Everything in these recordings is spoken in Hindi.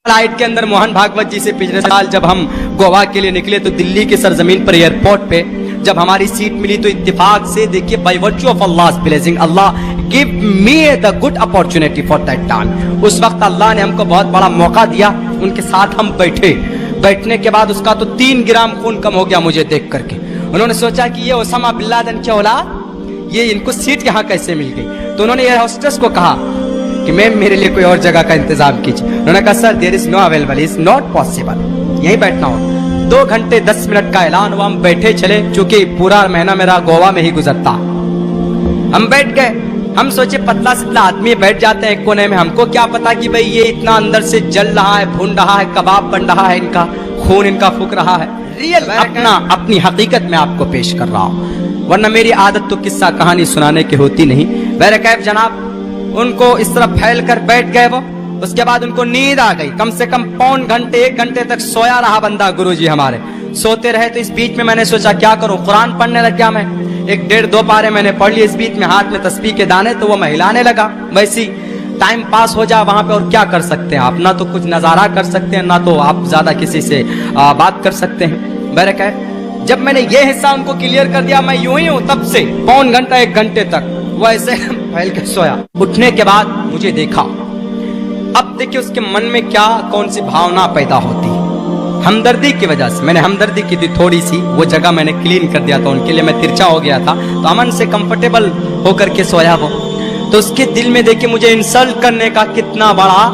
फ्लाइट के अंदर मोहन भागवत जी से पिछले साल जब हम गोवा के लिए निकले तो दिल्ली की सरजमीन पर एयरपोर्ट पे जब हमारी सीट मिली तो इत्तेफाक से देखिए by virtue of Allah blessing Allah give me the good opportunity for that time. उस वक्त अल्लाह ने हमको बहुत बड़ा मौका दिया, उनके साथ हम बैठने के बाद उसका तो 3 ग्राम खून कम हो गया मुझे देख करके। उन्होंने सोचा कि ये ओसामा बिन लादेन की औलाद, ये इनको सीट यहाँ कैसे मिल गई। तो उन्होंने एयर होस्टेस को कहा कि मैम मेरे लिए कोई और जगह का इंतजाम कीजिए। उन्होंने कहा sir there is no available, is not possible, यहीं बैठना हो। 2 घंटे 10 मिनट का ऐलान हुआ, हम बैठे चले, चूंकि पूरा महीना मेरा गोवा में ही गुजरता। हम बैठ गए, हम सोचे पतला सितला आदमी बैठ जाते हैं एक कोने में, हमको क्या पता कि भाई ये इतना अंदर से जल रहा है, भून रहा है, कबाब बन रहा है, इनका खून इनका फूक रहा है। रियल अपनी हकीकत में आपको पेश कर रहा हूँ, वरना मेरी आदत तो किस्सा कहानी सुनाने की होती नहीं। बहरकैफ जनाब उनको इस तरह फैल कर बैठ गए वो। उसके बाद उनको नींद आ गई, कम से कम 1 घंटे तक सोया रहा बंदा गुरुजी हमारे, सोते रहे। तो इस बीच में मैंने सोचा क्या करूं, कुरान पढ़ने लग गया मैं। 1-1.5-2 पारे मैंने पढ़ लिए, इस बीच में हाथ में तस्बीह के दाने तो वो मैं हिलाने लगा, वैसी टाइम पास हो जाए वहां पे। और क्या कर सकते हैं आप, ना तो कुछ नजारा कर सकते हैं, ना तो आप ज्यादा किसी से बात कर सकते हैं। बहरकैफ जब मैंने ये हिस्सा उनको क्लियर कर दिया, मैं यूं ही हूं तब से 1 घंटे तक वो ऐसे फैल के सोया। उठने के बाद मुझे देखा, अब देखिए उसके मन में क्या कौन सी भावना पैदा होती है। हमदर्दी की वजह से मैंने हमदर्दी की थी थोड़ी सी, वो जगह मैंने क्लीन कर दिया था उनके लिए, मैं तिरछा हो गया था तो अमन से कंफर्टेबल होकर के सोया वो। तो उसके दिल में देखिए मुझे इंसल्ट करने का कितना बड़ा,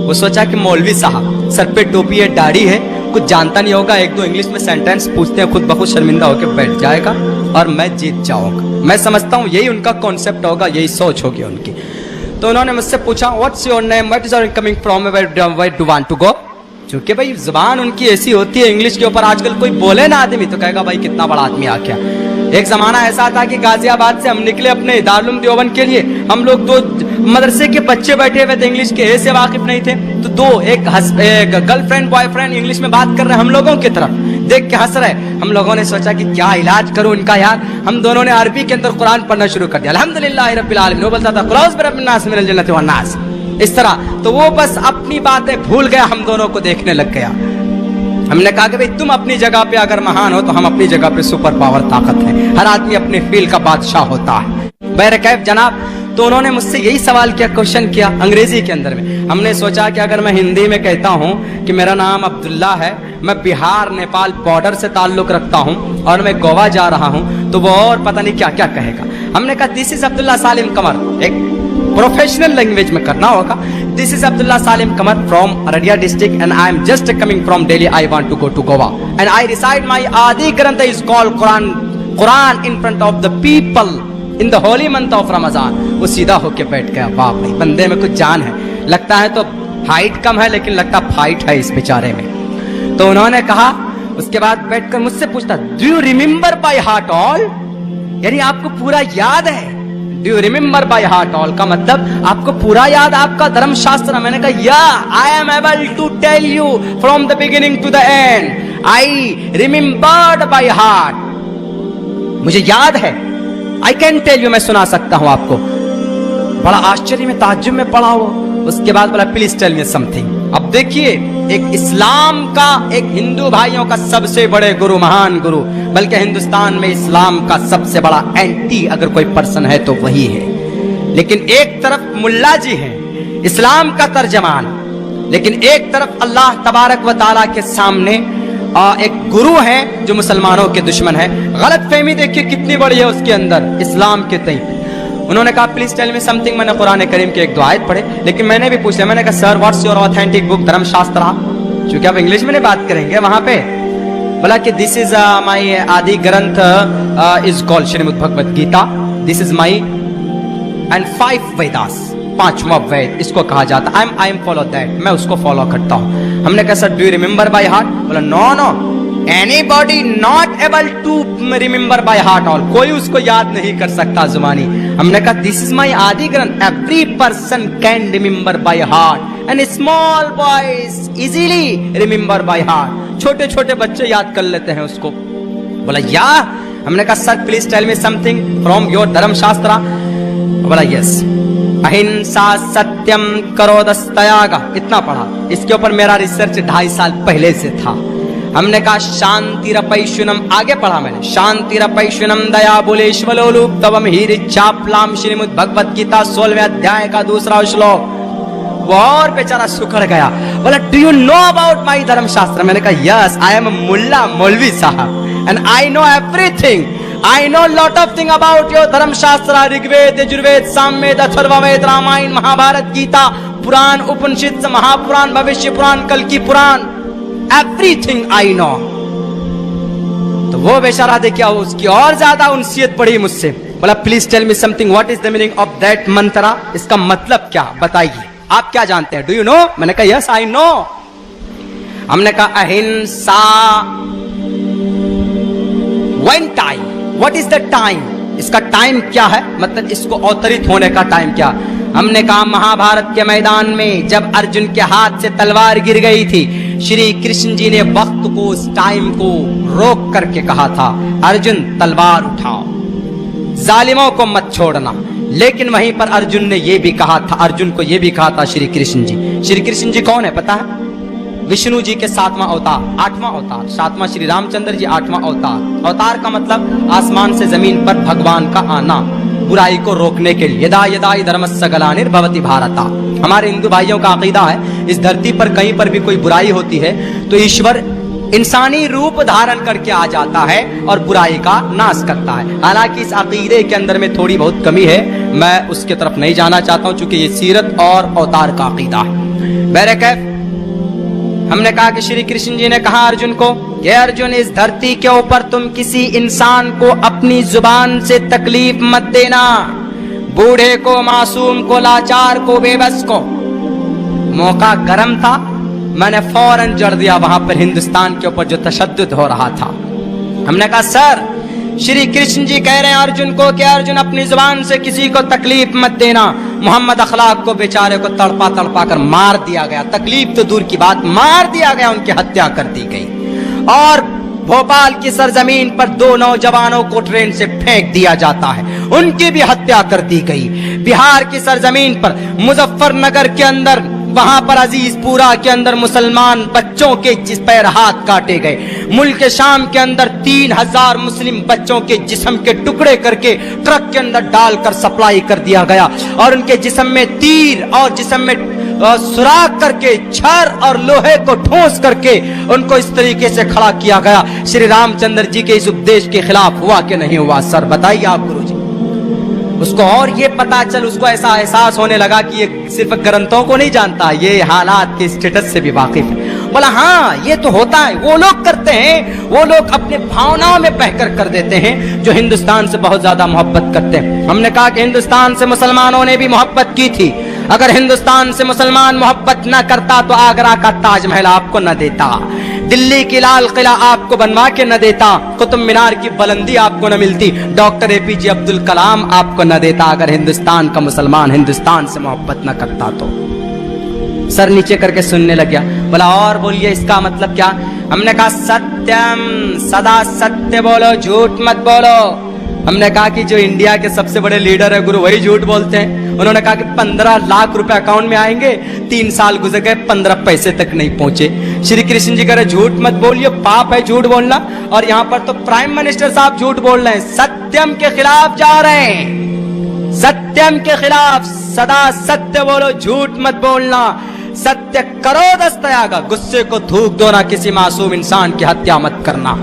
वो सोचा कि मौलवी साहब सर पे टोपी है, दाढ़ी है, कुछ जानता नहीं होगा, 1-2 इंग्लिश में सेंटेंस पूछते हैं, खुद बखुद शर्मिंदा होकर बैठ जाएगा और मैं जीत जाऊंगा। मैं समझता हूँ यही उनका कॉन्सेप्ट होगा, यही सोच होगी उनकी। तो उन्होंने मुझसे पूछा what's your name, what is your coming from, where do want to go. चूंकि भाई जुबान उनकी ऐसी होती है, इंग्लिश के ऊपर आजकल कोई बोले ना आदमी तो कहेगा भाई कितना बड़ा आदमी आ गया। एक जमाना ऐसा था कि गाजियाबाद से हम निकले अपने दारुल देवबंद के लिए, हम लोग 2 मदरसे के बच्चे बैठे हुए थे, इंग्लिश के ए से वाकिफ नहीं थे, तो 2 एक गर्लफ्रेंड बॉयफ्रेंड इंग्लिश में बात कर रहे हैं, हम लोगों की तरफ देख के हंस रहे। हम लोगों ने सोचा कि क्या इलाज करूं इनका यार। हम दोनों ने अरबी के अंदर कुरान पढ़ना शुरू कर दिया, अल्हम्दुलिल्लाह रब्बिल आलमीन। वो बोलता था कुलौज बिरब्बिन नास मिनल जन्नति वन नास, इस तरह। तो वो बस अपनी बातें भूल गया, हम दोनों को देखने लग गया। हमने कहा कि भाई तुम अपनी जगह पे अगर महान हो तो हम अपनी जगह पे सुपर पावर ताकत है, हर आदमी अपने फील्ड का बादशाह होता है। बहरकैफ जनाब तो उन्होंने मुझसे यही सवाल किया, क्वेश्चन किया अंग्रेजी के अंदर में। हमने सोचा कि अगर मैं हिंदी में कहता हूँ कि मेरा नाम अब्दुल्ला है, मैं बिहार नेपाल बॉर्डर से ताल्लुक रखता हूँ और मैं गोवा जा रहा हूँ, तो वो और पता नहीं क्या क्या कहेगा। हमने कहा दिस इज अब्दुल्ला सालिम कमर, एक प्रोफेशनल लैंग्वेज में करना होगा। This is Abdullah Salim Qamar from Araria district and I am just coming from Delhi, I want to go to Goa and I reside my Adi ग्रंथ is called Quran in front of the people in the holy month of Ramzan. वो सीधा होके बैठ गया, बाप भाई बंदे में कुछ जान है, लगता है तो हाइट कम है लेकिन लगता फाइट है इस बेचारे में। तो उन्होंने कहा, उसके बाद बैठकर मुझसे पूछता do you remember by heart all, यानी आपको पूरा याद है। Do you remember by heart all का मतलब आपको पूरा याद आपका धर्मशास्त्र। मैंने कहा yeah I am able to tell you from the beginning to the end, I remembered by heart, मुझे याद है, आई कैन टेल यू, मैं सुना सकता हूं आपको। बड़ा आश्चर्य में ताज्जुब में पड़ा वो। उसके बाद बोला प्लीज टेल मी समथिंग। अब देखिए एक इस्लाम का, एक हिंदू भाइयों का सबसे बड़े गुरु, महान गुरु, बल्कि हिंदुस्तान में इस्लाम का सबसे बड़ा एंटी अगर कोई पर्सन है तो वही है। लेकिन एक तरफ मुल्ला जी हैं इस्लाम का तर्जमान, लेकिन एक तरफ अल्लाह तबारक व तआला के सामने एक गुरु है जो मुसलमानों के दुश्मन है। गलत फहमी देखिए कितनी बड़ी है उसके अंदर इस्लाम के तई। उन्होंने कहा प्लीज टेल मी समथिंग। मैंने कुरान करीम के 1-2 आयत पढ़े, लेकिन मैंने भी पूछा, मैंने कहा sir what's your authentic book धर्मशास्त्र, क्योंकि आप इंग्लिश में नहीं बात करेंगे वहां पे। बोला कि दिस इज माई आदि ग्रंथ is called Shrimad Bhagavad Gita, this is my and 5 Vedas, 5वां वेद इसको कहा जाता। आई एम फॉलो दैट, मैं उसको फॉलो करता हूँ। हमने कहा sir do you remember by heart. बोला no no, anybody not able to remember by heart all, कोई उसको याद नहीं कर सकता जुबानी। हमने कहा दिस इज माई आदि ग्रंथ, every person can remember by heart and small boys easily remember by heart, छोटे छोटे बच्चे याद कर लेते हैं उसको। बोला या। हमने कहा sir please tell me something from your dharmashastra. बोला यस अहिंसा सत्यम करोदस्तयागा, इतना पढ़ा। इसके ऊपर मेरा रिसर्च 2.5 साल पहले से था। हमने कहा शांतिरपैशुनम, आगे पढ़ा मैंने, शांतिरपैशुनम दया बुलेश्वलोलूप तवम हीरिच्छाप्लाम श्रीमुद भगवत गीता 16वें अध्याय का 2रा श्लोक। वो और बेचारा सुखड़ गया, बोला do you know about my धर्मशास्त्र? मैंने कहा यस, आई एम मुल्ला मौलवी साहब and I know everything, I know lot of thing about your धर्मशास्त्र, ऋग्वेद यजुर्वेद सामवेद अथर्ववेद रामायण महाभारत गीता पुराण उपनिषद महापुराण भविष्य पुराण कल की पुराण, एवरीथिंग आई नो। तो वो बेचारा देखिए उसकी और ज्यादा उनसियत पड़ी मुझसे, बोला please tell me something, what is the meaning of that mantra, इसका मतलब क्या बताइए, आप क्या जानते हैं, डू यू नो? मैंने कहा यस आई नो। हमने कहा अहिंसा, when time, what is the time, इसका टाइम क्या है, मतलब इसको अवतरित होने का टाइम क्या? हमने कहा महाभारत के मैदान में जब अर्जुन के हाथ से तलवार गिर गई थी, श्री कृष्ण जी ने वक्त को, उस टाइम को रोक करके कहा था अर्जुन तलवार उठाओ, जालिमों को मत छोड़ना। लेकिन वहीं पर अर्जुन ने यह भी कहा था, अर्जुन को यह भी कहा था श्री कृष्ण जी। श्री कृष्ण जी कौन है पता है? विष्णु जी के 7वां अवतार, 8वां अवतार, 7वां श्री रामचंद्र जी, 8वां अवतार। अवतार का मतलब आसमान से जमीन पर भगवान का आना, बुराई को रोकने के लिए। यदा यदा धर्मस्य ग्लानिर्भवति भारत, हमारे हिंदू भाइयों का अकीदा है इस धरती पर कहीं पर भी कोई बुराई होती है तो ईश्वर इंसानी रूप धारण करके आ जाता है और बुराई का नाश करता है। हालांकि इस अकीदे के अंदर में थोड़ी बहुत कमी है, मैं उसके तरफ नहीं जाना चाहता हूं चूंकि ये सीरत और अवतार का अकीदा है। बहरकैफ हमने कहा कि श्री कृष्ण जी ने कहा अर्जुन को कि अर्जुन इस धरती के ऊपर तुम किसी इंसान को अपनी जुबान से तकलीफ मत देना, बूढ़े को, मासूम को, लाचार को, बेबस को। मौका गर्म था, मैंने फौरन जड़ दिया वहां पर हिंदुस्तान के ऊपर जो तशद्दुद हो रहा था। हमने कहा सर श्री कृष्ण जी कह रहे हैं अर्जुन को कि अर्जुन अपनी जुबान से किसी को तकलीफ मत देना। मोहम्मद अखलाक को बेचारे को तड़पा तड़पा कर मार दिया गया, तकलीफ तो दूर की बात, मार दिया गया, उनकी हत्या कर दी गई। और भोपाल की सरजमीन पर 2 नौजवानों को ट्रेन से फेंक दिया जाता है, उनकी भी हत्या कर दी गई। बिहार की सरजमीन पर मुजफ्फरनगर के अंदर, वहां पर अजीजपुरा के अंदर मुसलमान बच्चों के जिस पैर हाथ काटे गए। मुल्क शाम के अंदर 3000 मुस्लिम बच्चों के जिस्म के टुकड़े करके ट्रक के अंदर डालकर सप्लाई कर दिया गया और उनके जिस्म में तीर और जिस्म में सुराख करके छर और लोहे को ठोस करके उनको इस तरीके से खड़ा किया गया। श्री रामचंद्र जी के इस उपदेश के खिलाफ हुआ कि नहीं हुआ? सर बताइए आप गुरु जी। उसको और ये पता चल, उसको ऐसा एहसास होने लगा कि ये सिर्फ ग्रंथों को नहीं जानता, ये हालात के स्टेटस से भी वाकिफ है। बोला हाँ ये तो होता है, वो लोग करते हैं, वो लोग अपने भावनाओं में बहकर कर देते हैं जो हिंदुस्तान से बहुत ज्यादा मोहब्बत करते हैं। हमने कहा कि हिंदुस्तान से मुसलमानों ने भी मोहब्बत की थी। अगर हिंदुस्तान से मुसलमान मोहब्बत न करता तो आगरा का ताजमहल आपको न देता, दिल्ली की लाल किला आपको बनवा के न देता, कुतुब मीनार की बुलंदी आपको न मिलती, डॉक्टर एपीजे अब्दुल कलाम आपको न देता, अगर हिंदुस्तान का मुसलमान हिंदुस्तान से मोहब्बत न करता तो। सर नीचे करके सुनने लग गया। बोला और बोलिए इसका मतलब क्या? हमने कहा सत्यम, सदा सत्य बोलो, झूठ मत बोलो। हमने कहा कि जो इंडिया के सबसे बड़े लीडर है गुरु वही झूठ बोलते हैं। उन्होंने कहा कि 15 लाख रुपए अकाउंट में आएंगे, 3 साल गुजर गए, 15 पैसे तक नहीं पहुंचे। श्री कृष्ण जी कह रहे झूठ मत बोलिए, पाप है झूठ बोलना। और यहाँ पर तो प्राइम मिनिस्टर साहब झूठ बोल रहे हैं, सत्यम के खिलाफ जा रहे हैं, सत्यम के खिलाफ। सदा सत्य बोलो, झूठ मत बोलना, सत्य करो दस्तयागा, गुस्से को थूक दो ना, किसी मासूम इंसान की हत्या मत करना।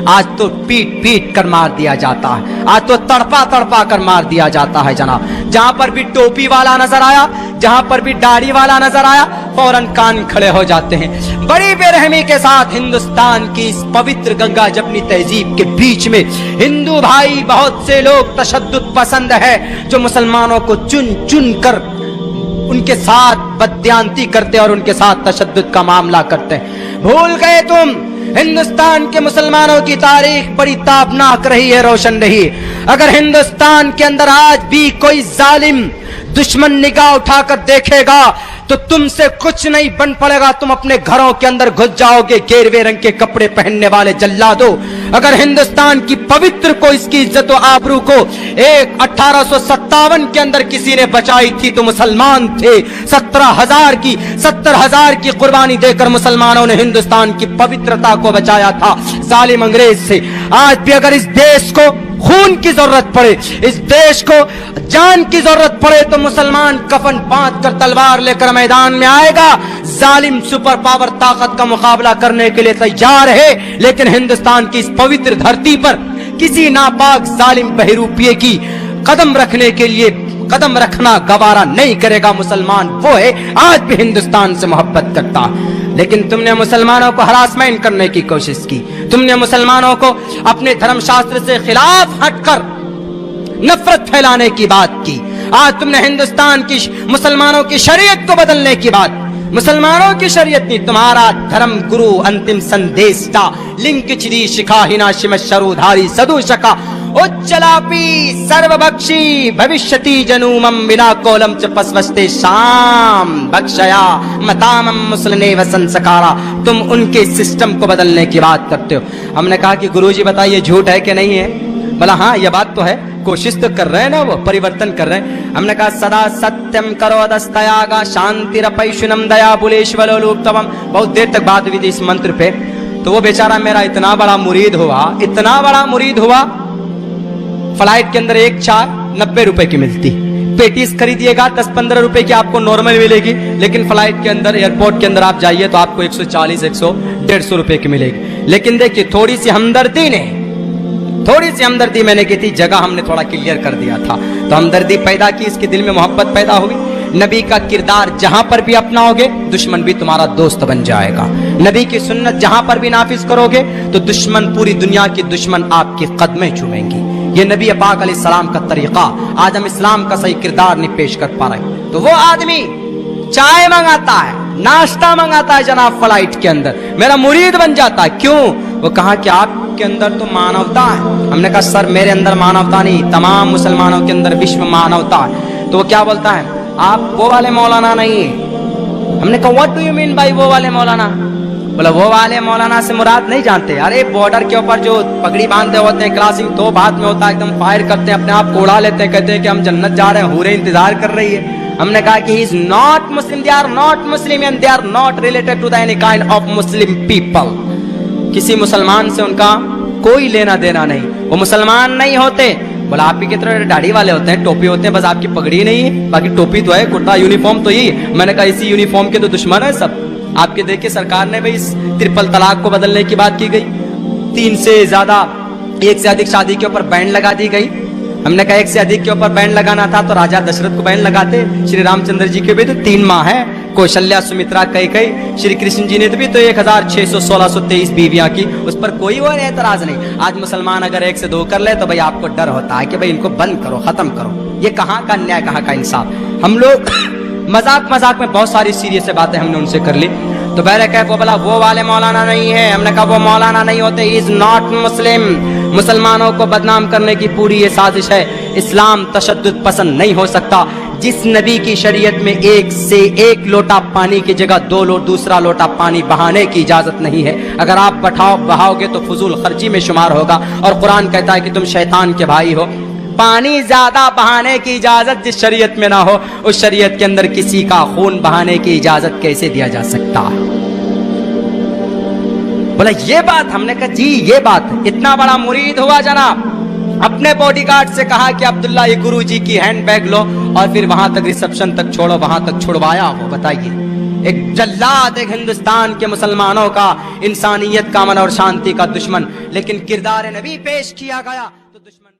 आज तो पीट पीट कर मार दिया जाता है, आज तो तड़पा तड़पा कर मार दिया जाता है जनाब। जहां पर भी टोपी वाला नजर आया, जहां पर भी दाढ़ी वाला नजर आया, फौरन कान खड़े हो जाते हैं। बड़ी बेरहमी के साथ हिंदुस्तान की इस पवित्र गंगा जमनी तहजीब के बीच में हिंदू भाई बहुत से लोग तशद्दुद पसंद है जो मुसलमानों को चुन चुन कर उनके साथ बदयांती करते और उनके साथ तशद्दुद का मामला करते हैं। भूल गए तुम हिंदुस्तान के मुसलमानों की तारीख बड़ी ताबनाक रही है, रोशन रही। अगर हिंदुस्तान के अंदर आज भी कोई जालिम दुश्मन निगाह उठाकर देखेगा तो तुमसे कुछ नहीं बन पड़ेगा, तुम अपने घरों के अंदर घुस जाओगे। गेरवे रंग के कपड़े पहनने वाले जल्लादों, अगर हिंदुस्तान की पवित्र को, इसकी इज्जत और आबरू को एक 1857 के अंदर किसी ने बचाई थी तो मुसलमान थे। 70,000 की कुर्बानी देकर मुसलमानों ने हिंदुस्तान की पवित्रता को बचाया था जालिम अंग्रेज से। आज भी अगर इस देश को खून की जरूरत पड़े, इस देश को जान की जरूरत पड़े तो मुसलमान कफन बांध कर तलवार लेकर मैदान में आएगा। जालिम सुपर पावर ताकत का मुकाबला करने के लिए तैयार है, लेकिन हिंदुस्तान की इस पवित्र धरती पर किसी नापाक जालिम बहरूपिये की कदम रखने के लिए कदम रखना गवारा नहीं करेगा मुसलमान। वो है आज भी हिंदुस्तान से मोहब्बत करता। लेकिन तुमने मुसलमानों को हरासमेंट करने की कोशिश की, तुमने मुसलमानों को अपने धर्मशास्त्र से खिलाफ हटकर नफरत फैलाने की बात की। आज तुमने हिंदुस्तान की मुसलमानों की शरीयत को बदलने की बात, मुसलमानों की शरीयत नहीं, तुम्हारा धर्म गुरु अंतिम संदेशा लिंक चिरी शिखाहिना शिम शरुधारी सदुशका उच्चलापी सर्वभक्षी भविष्यति जनूमम बिना कोलम च पस्वस्ते शाम बक्षया मतामम मुसलने व संस्कारा। तुम उनके सिस्टम को बदलने की बात करते हो। हमने कहा कि गुरुजी बताइए झूठ है कि नहीं है? बोला हाँ ये बात तो है, कोशिश तो कर रहे हैं ना, वो परिवर्तन कर रहे हैं। हमने कहा सदा सत्यम करो दस्तयागा शांतिरपैशुनम दया बुलेश्वलोलुप्तवम। बहुत देर तक बात हुई थी इस मंत्र पे। तो वो बेचारा मेरा इतना बड़ा मुरीद हुआ, इतना बड़ा मुरीद हुआ, फ्लाइट के अंदर एक चाय 90 रुपए की मिलती, पेटीज खरीदिएगा 10-15 रुपए की आपको नॉर्मल मिलेगी, लेकिन फ्लाइट के अंदर एयरपोर्ट के अंदर आप जाइए तो आपको 140-150 रुपए की मिलेगी। लेकिन देखिए थोड़ी सी हमदर्दी मैंने की थी, जगह हमने थोड़ा क्लियर कर दिया था, तो हमदर्दी पैदा की, इसके दिल में मोहब्बत पैदा हुई। नबी का किरदार जहां पर भी अपनाओगे दुश्मन भी तुम्हारा दोस्त बन जाएगा। नबी की सुन्नत जहां पर भी नाफिज करोगे तो दुश्मन, पूरी दुनिया की दुश्मन आपके कदमें चूमेंगी। ये नबी पाक अलैहिस्सलाम का तरीका। आज हम इस्लाम का सही किरदार नहीं पेश कर पा रहे। तो वो आदमी चाय मंगाता है, नाश्ता मंगाता है जनाब फ्लाइट के अंदर, मेरा मुरीद बन जाता है। क्यों? वो कहा कि आपके अंदर तो मानवता है। हमने कहा सर मेरे अंदर मानवता नहीं, तमाम मुसलमानों के अंदर विश्व मानवता है। तो वो क्या बोलता है, आप वो वाले मौलाना नहीं है। हमने कहा what do you mean by वो वाले मौलाना? बोला वो वाले मौलाना से मुराद नहीं जानते, अरे बॉर्डर के ऊपर जो पगड़ी बांधते होते हैं, क्रॉसिंग तो बाद में होता है, एकदम फायर करते हैं, अपने आप को उड़ा लेते हैं, कहते हैं कि हम जन्नत जा रहे हैं, हूरें इंतजार कर रही है। हमने कहा कि he is not Muslim, they are not Muslim and they are not related to the any kind of Muslim people. किसी मुसलमान से उनका कोई लेना देना नहीं, वो मुसलमान नहीं होते। बोला आप ही की तरह दाढ़ी वाले होते हैं, टोपी होते हैं, बस आपकी पगड़ी नहीं है, बाकी टोपी तो है, कुर्ता यूनिफॉर्म तो यही है। मैंने कहा इसी यूनिफॉर्म के तो दुश्मन है सब। आपके देखिए सरकार ने भी इस ट्रिपल तलाक को बदलने की बात की गई, 3 से ज्यादा, 1 से अधिक शादी के ऊपर बैन लगा दी गई। हमने कहा 1 से अधिक के ऊपर बैन लगाना था तो राजा दशरथ को बैन लगाते, श्री रामचंद्र जी के भी तो 3 माँ है, कौशल्या, सुमित्रा, कई श्री कृष्ण जी ने भी तो 1623 बीवियां की, उस पर कोई और एतराज नहीं। आज मुसलमान अगर 1 से 2 कर ले तो भाई आपको डर होता है कि भाई इनको बंद करो, खत्म करो। ये कहाँ का न्याय, कहाँ का इंसाफ। हम लोग मजाक में बहुत सारी सीरियस बातें हमने उनसे कर ली। तो बहरे कहे वो बोला वो वाले मौलाना नहीं है। हमने कहा वो मौलाना नहीं होते, इज नॉट मुस्लिम। मुसलमानों को बदनाम करने की पूरी ये साजिश है। इस्लाम तशद्दुद पसंद नहीं हो सकता। जिस नबी की शरीयत में 1 से 1 लोटा पानी की जगह 2 दूसरा लोटा पानी बहाने की इजाजत नहीं है। अगर आप बहाओगे तो फजूल खर्ची में शुमार होगा। और कुरान कहता है कि तुम शैतान के भाई हो। पानी ज्यादा बहाने की इजाजत जिस शरीयत में ना हो, उस शरीयत के अंदर किसी का खून बहाने की इजाजत कैसे दिया जा सकता है? बोला ये बात। हमने कहा जी ये बात। इतना बड़ा मुरीद हुआ जनाब, अपने बॉडीगार्ड से कहा कि अब्दुल्ला ये गुरु जी की हैंडबैग लो और फिर वहां तक रिसेप्शन तक छोड़ो, वहां तक छुड़वाया हो। बताइए, एक जल्लाद, एक हिंदुस्तान के मुसलमानों का, इंसानियत का, अमन और शांति का दुश्मन, लेकिन किरदार नबी पेश किया गया तो दुश्मन